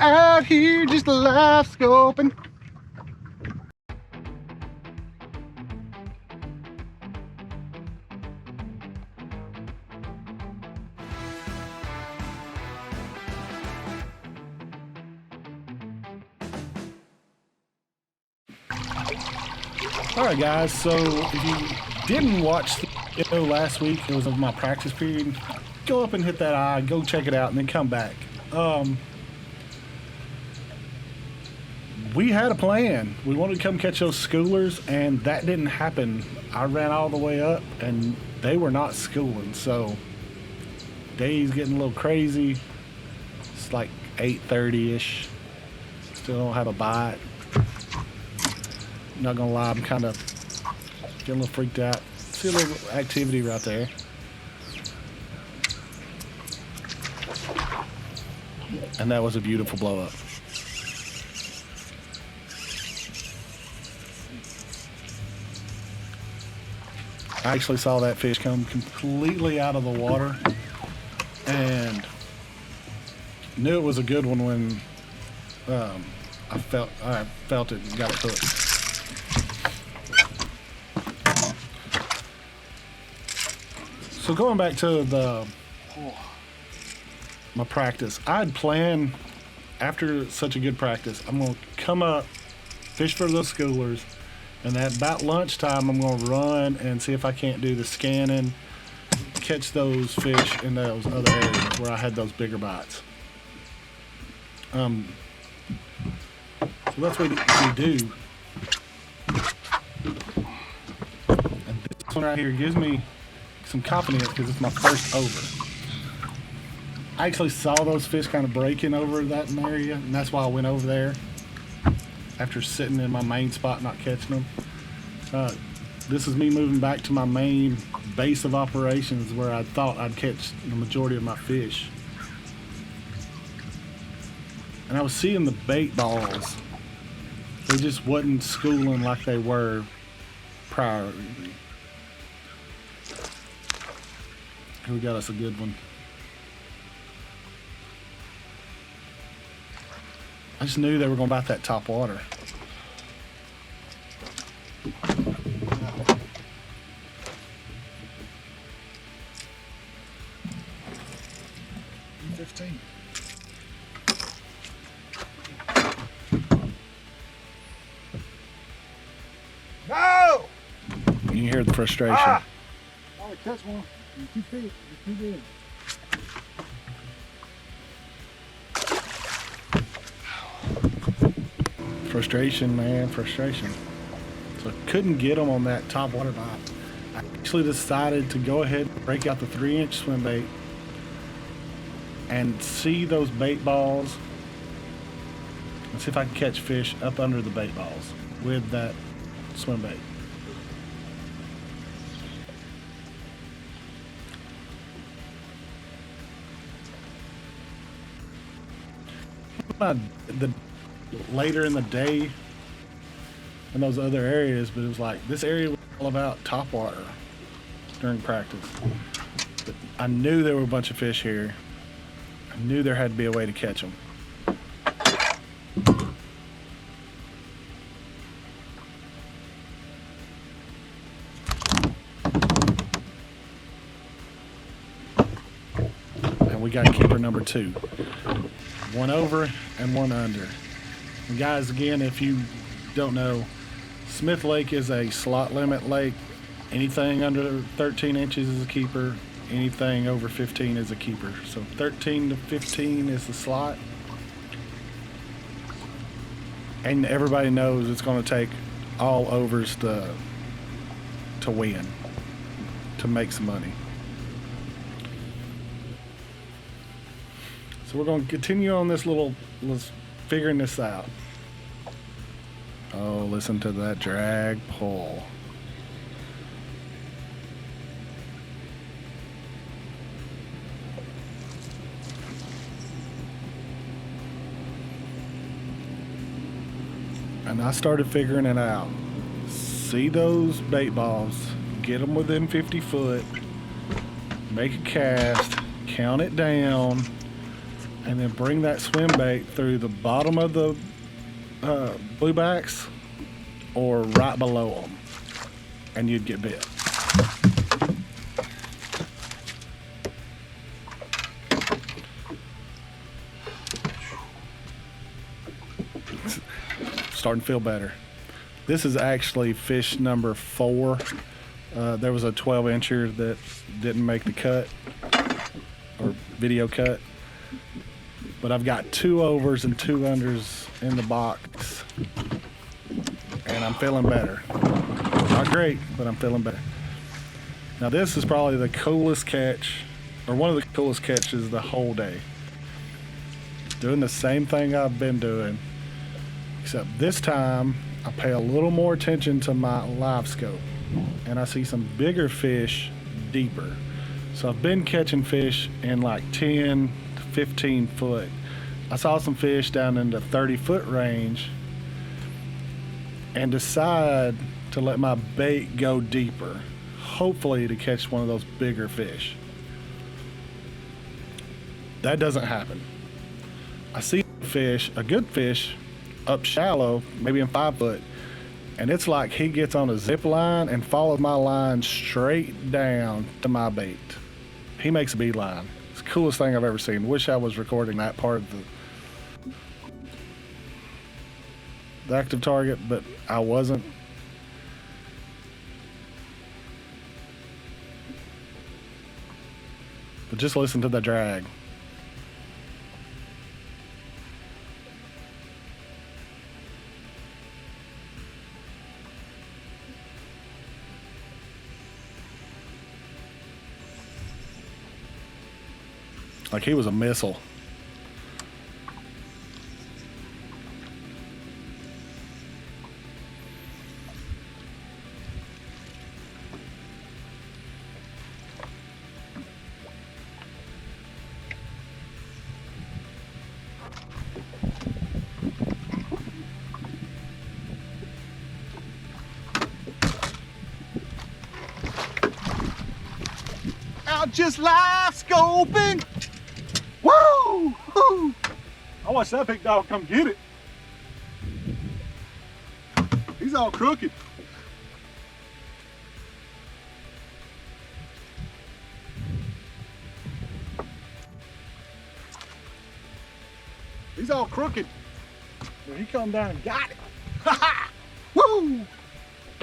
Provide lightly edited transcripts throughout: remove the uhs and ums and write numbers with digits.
out here just life scoping. Alright guys, so if you didn't watch the video last week, it was of my practice period, go up and hit that eye, go check it out, and then come back. We had a plan. We wanted to come catch those schoolers, and that didn't happen. I ran all the way up, and they were not schooling, so day's getting a little crazy. It's like 8:30-ish. Still don't have a bite. Not gonna lie, I'm kind of getting a little freaked out. See a little activity right there. And that was a beautiful blow up. I actually saw that fish come completely out of the water and knew it was a good one when I felt it and got it hooked. So going back to my practice, I'd planned after such a good practice, I'm going to come up, fish for those schoolers, and at about lunchtime, I'm going to run and see if I can't do the scanning, catch those fish in those other areas where I had those bigger bites. So that's what we do. And this one right here gives me some confidence because it's my first over. I actually saw those fish kind of breaking over that area, and that's why I went over there after sitting in my main spot not catching them. This is me moving back to my main base of operations where I thought I'd catch the majority of my fish. And I was seeing the bait balls. They just wasn't schooling like they were prior. We got us a good one. I just knew they were going to bite that top water. No! You can hear the frustration. Ah! Oh, catch one. You're too big. You're too big. Frustration, man, frustration. So I couldn't get them on that top water bite. I actually decided to go ahead and break out the 3-inch swim bait and see those bait balls and see if I can catch fish up under the bait balls with that swim bait. Later in the day in those other areas, but it was like this area was all about top water during practice. But I knew there were a bunch of fish here. I knew there had to be a way to catch them. And we got keeper number 2. One over and one under. And guys, again, if you don't know, Smith Lake is a slot limit lake. Anything under 13 inches is a keeper. Anything over 15 is a keeper. So 13 to 15 is the slot. And everybody knows it's going to take all overs to win, to make some money. So we're going to continue on this let's figuring this out. Oh, listen to that drag pull. And I started figuring it out. See those bait balls, get them within 50 foot, make a cast, count it down, and then bring that swim bait through the bottom of the bluebacks or right below them, and you'd get bit. Starting to feel better. This is actually fish number 4. There was a 12-incher that didn't make the cut or video cut, but I've got 2 overs and 2 unders in the box, and I'm feeling better. Not great, but I'm feeling better. Now this is probably the coolest catch, or one of the coolest catches the whole day. Doing the same thing I've been doing, except this time I pay a little more attention to my live scope, and I see some bigger fish deeper. So I've been catching fish in like 10 to 15 foot. I saw some fish down in the 30-foot range and decide to let my bait go deeper, hopefully to catch one of those bigger fish. That doesn't happen. I see fish, a good fish, up shallow, maybe in 5 foot, and it's like he gets on a zip line and follows my line straight down to my bait. He makes a beeline. It's the coolest thing I've ever seen. Wish I was recording that part of the active target, but I wasn't. But just listen to the drag. Like he was a missile. Out just live scoping. Woo! Woo! I watched that big dog come get it. He's all crooked. He's all crooked. But he come down and got it. Ha ha! Woo!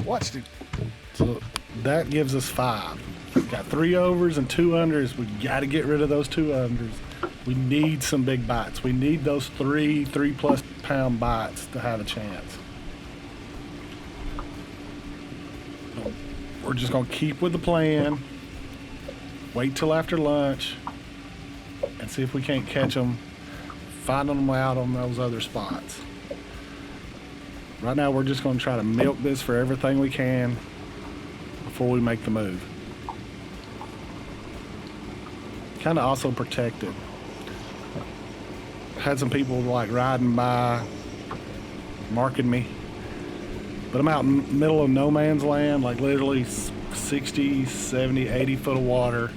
Watched him. So that gives us 5. We've got 3 overs and 2 unders. We got to get rid of those 2 unders. We need some big bites. We need those 3+ pound bites to have a chance. We're just gonna keep with the plan. Wait till after lunch and see if we can't catch them, finding them out on those other spots. Right now we're just gonna try to milk this for everything we can before we make the move. Kind of also protected. Had some people like riding by, marking me, but I'm out in the middle of no man's land, like literally 60, 70, 80 foot of water,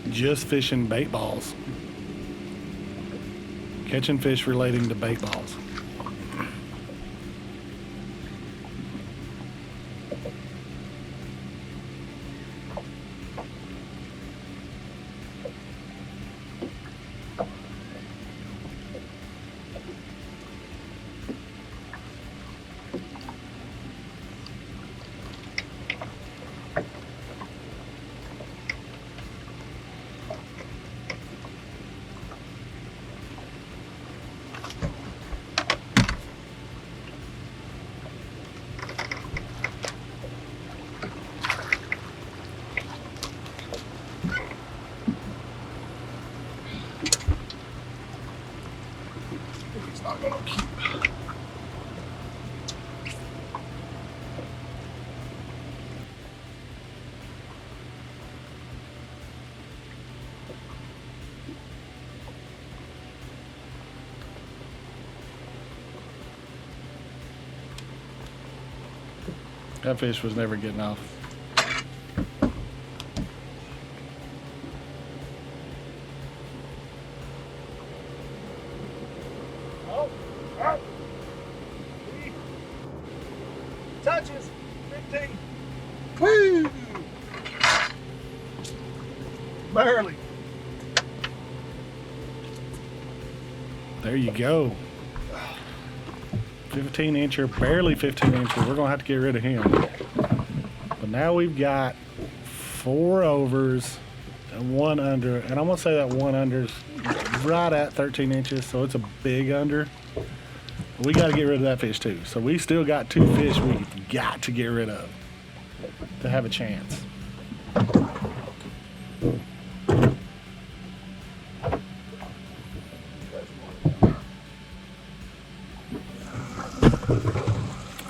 just fishing bait balls, catching fish relating to bait balls. That fish was never getting off. Barely. There you go. 15 incher, barely 15 incher. We're gonna have to get rid of him. But now we've got 4 overs and 1 under, and I'm gonna say that 1 under's right at 13 inches, so it's a big under. We got to get rid of that fish too. So we still got 2 fish we got to get rid of to have a chance.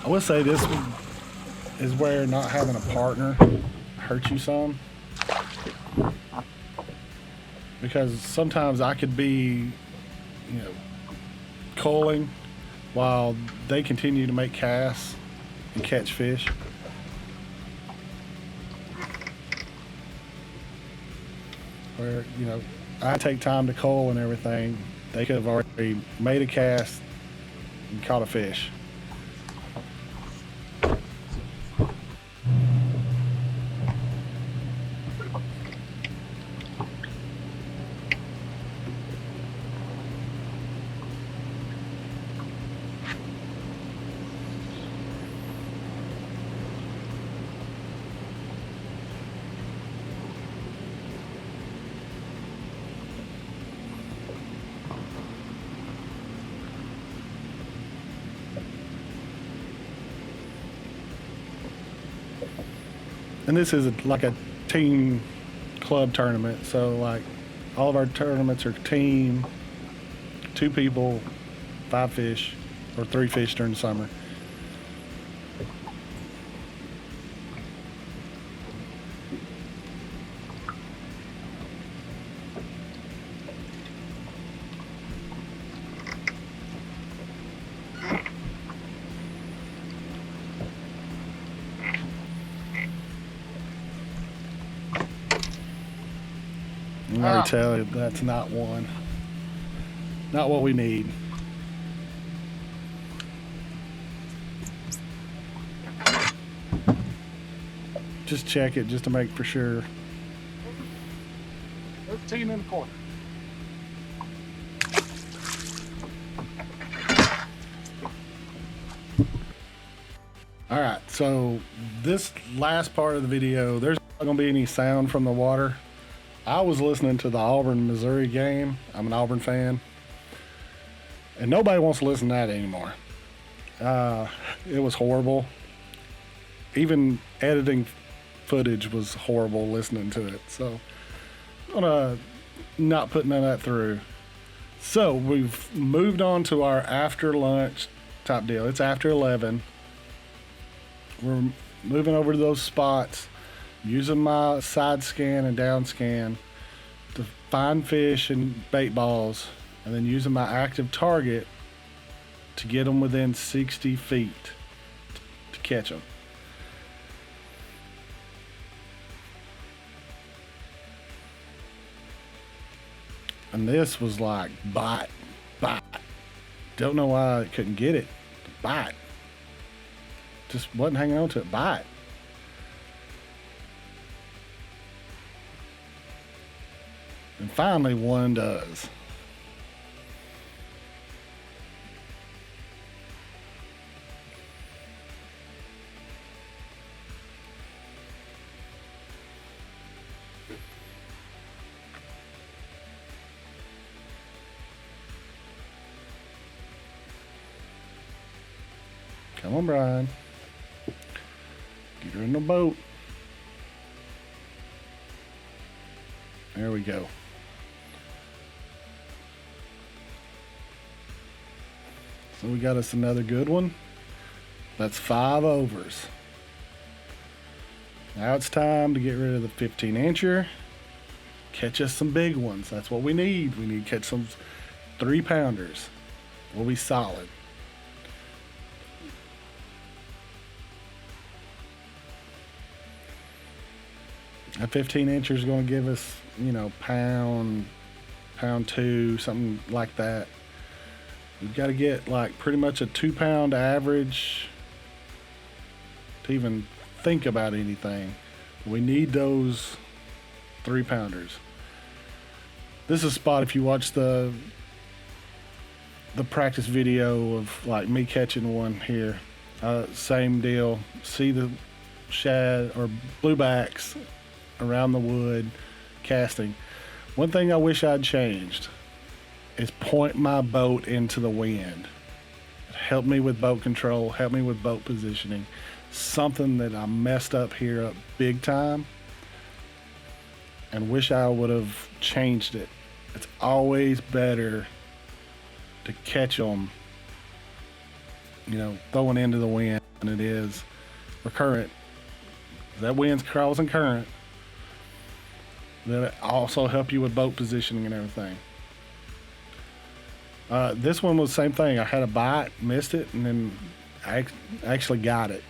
I would say this is where not having a partner hurts you some, because sometimes I could be, you know, culling while they continue to make casts and catch fish. Where, you know, I take time to cull and everything, they could have already made a cast and caught a fish. And this is like a team club tournament, so like all of our tournaments are team, 2 people, 5 fish, or 3 fish during the summer. I already tell you, that's not one. Not what we need. Just check it just to make for sure. 13 in the corner. All right, so this last part of the video, there's not gonna be any sound from the water. I was listening to the Auburn-Missouri game. I'm an Auburn fan. And nobody wants to listen to that anymore. It was horrible. Even editing footage was horrible listening to it. So I'm gonna not put none of that through. So we've moved on to our after lunch type deal. It's after 11. We're moving over to those spots, using my side scan and down scan to find fish and bait balls, and then using my active target to get them within 60 feet to catch them. And this was like bite. Don't know why I couldn't get it. Bite. Just wasn't hanging on to it. Bite. And finally one does. Come on, Brian. Get her in the boat. There we go. So we got us another good one. That's 5 overs. Now it's time to get rid of the 15 incher. Catch us some big ones. That's what we need. We need to catch some 3 pounders. We'll be solid. A 15 incher is going to give us, you know, pound 2, something like that. We've got to get like pretty much a 2 pound average to even think about anything. We need those 3 pounders. This is a spot if you watch the practice video of like me catching one here. Same deal. See the shad or bluebacks around the wood casting. One thing I wish I'd changed is point my boat into the wind. Help me with boat control, help me with boat positioning. Something that I messed up here up big time and wish I would have changed it. It's always better to catch them, you know, throwing into the wind than it is for current. That wind's causing current. That'll also help you with boat positioning and everything. This one was the same thing. I had a bite, missed it, and then I actually got it.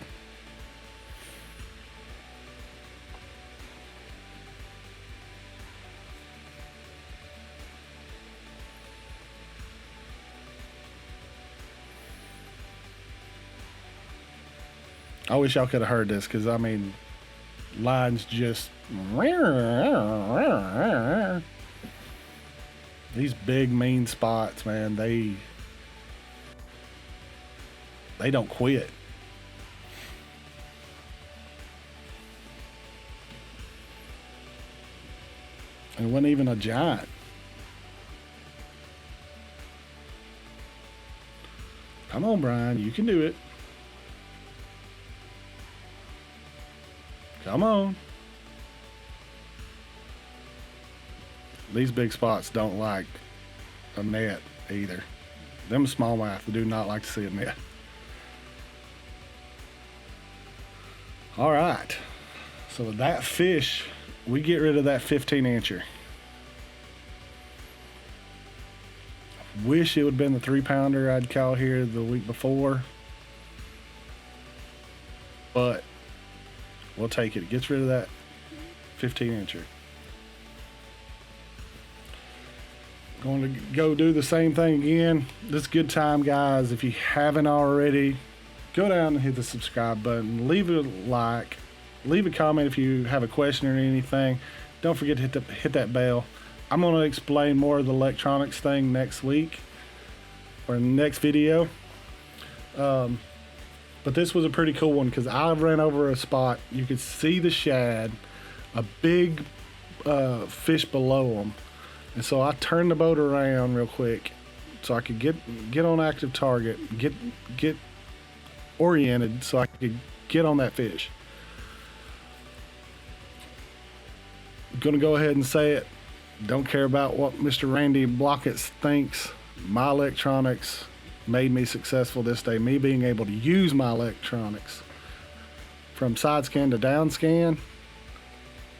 I wish y'all could have heard this, because I mean, lines just these big mean spots, man, they don't quit. And it wasn't even a giant. Come on, Brian, you can do it. Come on. These big spots don't like a net either. Them smallmouth do not like to see a net. All right. So with that fish, we get rid of that 15-incher. Wish it would have been the 3-pounder I'd caught here the week before. But we'll take it. It gets rid of that 15-incher. Going to go do the same thing again. This is a good time, guys. If you haven't already, go down and hit the subscribe button. Leave a like. Leave a comment if you have a question or anything. Don't forget to hit that bell. I'm going to explain more of the electronics thing next week or next video. But this was a pretty cool one because I ran over a spot. You could see the shad, a big fish below them. And so I turned the boat around real quick so I could get on active target, get oriented so I could get on that fish. I'm gonna go ahead and say it. Don't care about what Mr. Randy Blockett thinks. My electronics made me successful this day. Me being able to use my electronics from side scan to down scan,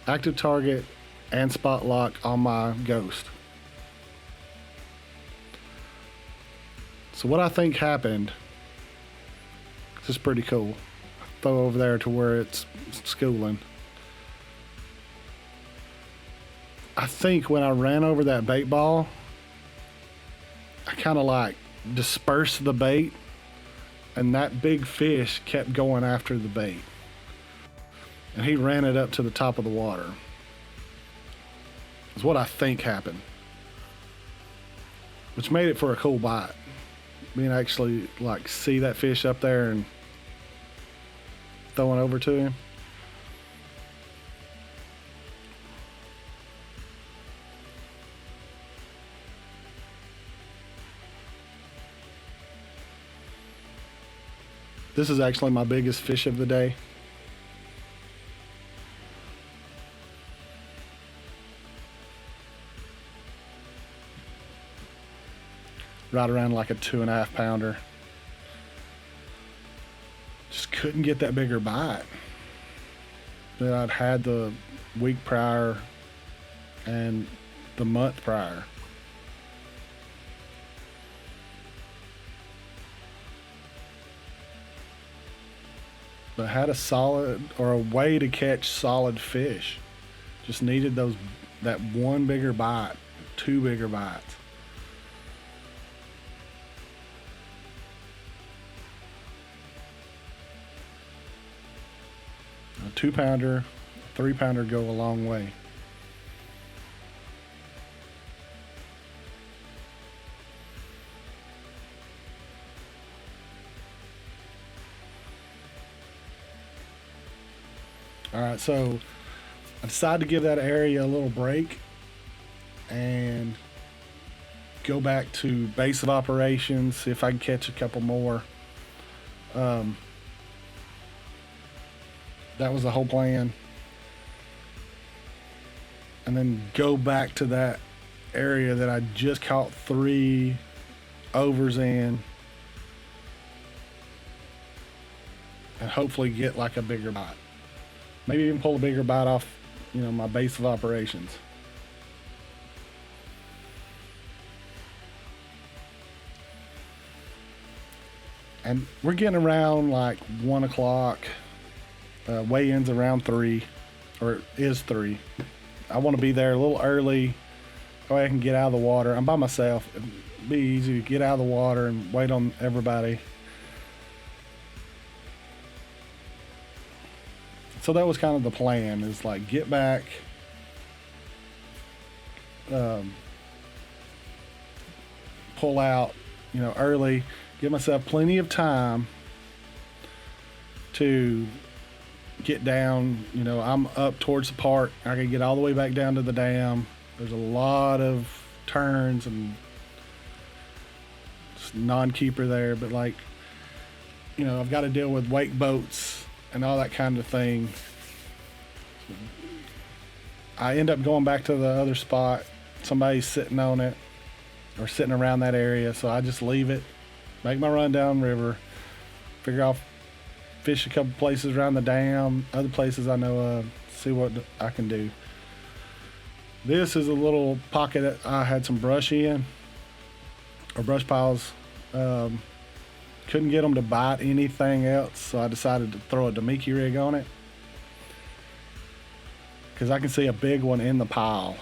active target, and spot lock on my Ghost. So what I think happened, this is pretty cool. Throw over there to where it's schooling. I think when I ran over that bait ball, I kind of like dispersed the bait, and that big fish kept going after the bait. And he ran it up to the top of the water. Is what I think happened, which made it for a cool bite. Being actually like see that fish up there and throwing over to him. This is actually my biggest fish of the day. Right around like a 2.5 pounder. Just couldn't get that bigger bite that I'd had the week prior and the month prior. But had a solid or a way to catch solid fish. Just needed that one bigger bite, 2 bigger bites. A 2-pounder, 3-pounder go a long way. All right, so I decided to give that area a little break and go back to base of operations, see if I can catch a couple more. That was the whole plan. And then go back to that area that I just caught 3 overs in, and hopefully get like a bigger bite. Maybe even pull a bigger bite off, you know, my base of operations. And we're getting around like 1 o'clock. Weigh-in's around 3, or it is 3. I want to be there a little early. That way I can get out of the water. I'm by myself. It'd be easy to get out of the water and wait on everybody. So that was kind of the plan, is like get back, pull out, you know, early, give myself plenty of time to get down. You know, I'm up towards the park. I can get all the way back down to the dam. There's a lot of turns and non-keeper there, but like, you know, I've got to deal with wake boats and all that kind of thing. I end up going back to the other spot. Somebody's sitting on it or sitting around that area, so I just leave it, make my run down river, figure out, fish a couple places around the dam, other places I know of, see what I can do. This is a little pocket that I had some brush in, or brush piles. Couldn't get them to bite anything else, so I decided to throw a Damiki rig on it, because I can see a big one in the pile.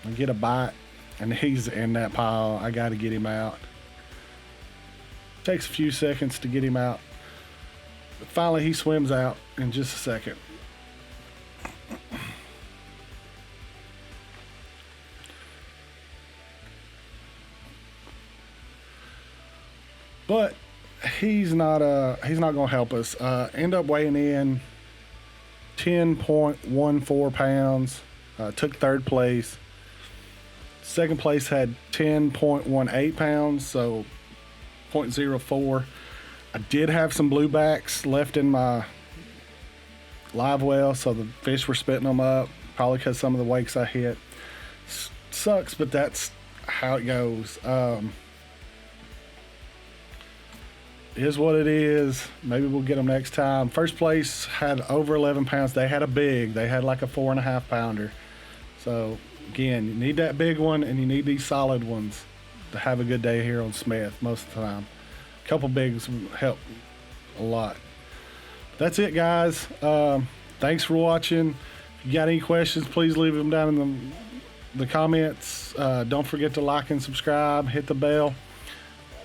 I get a bite, and he's in that pile. I got to get him out. Takes a few seconds to get him out, but finally he swims out in just a second. But he's not gonna help us. End up weighing in 10.14 pounds. Took 3rd place. 2nd place had 10.18 pounds, so 0.04. I did have some bluebacks left in my live well, so the fish were spitting them up, probably because some of the wakes I hit. Sucks, but that's how it goes. Is what it is. Maybe we'll get them next time. First place had over 11 pounds. They had a big. They had like a 4.5 pounder. So again, you need that big one, and you need these solid ones to have a good day here on Smith most of the time. A couple bigs help a lot. That's it, guys. Thanks for watching. If you got any questions, please leave them down in the comments. Don't forget to like and subscribe. Hit the bell.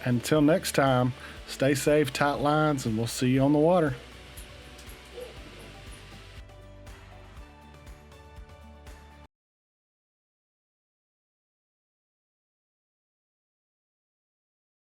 Until next time, stay safe, tight lines, and we'll see you on the water.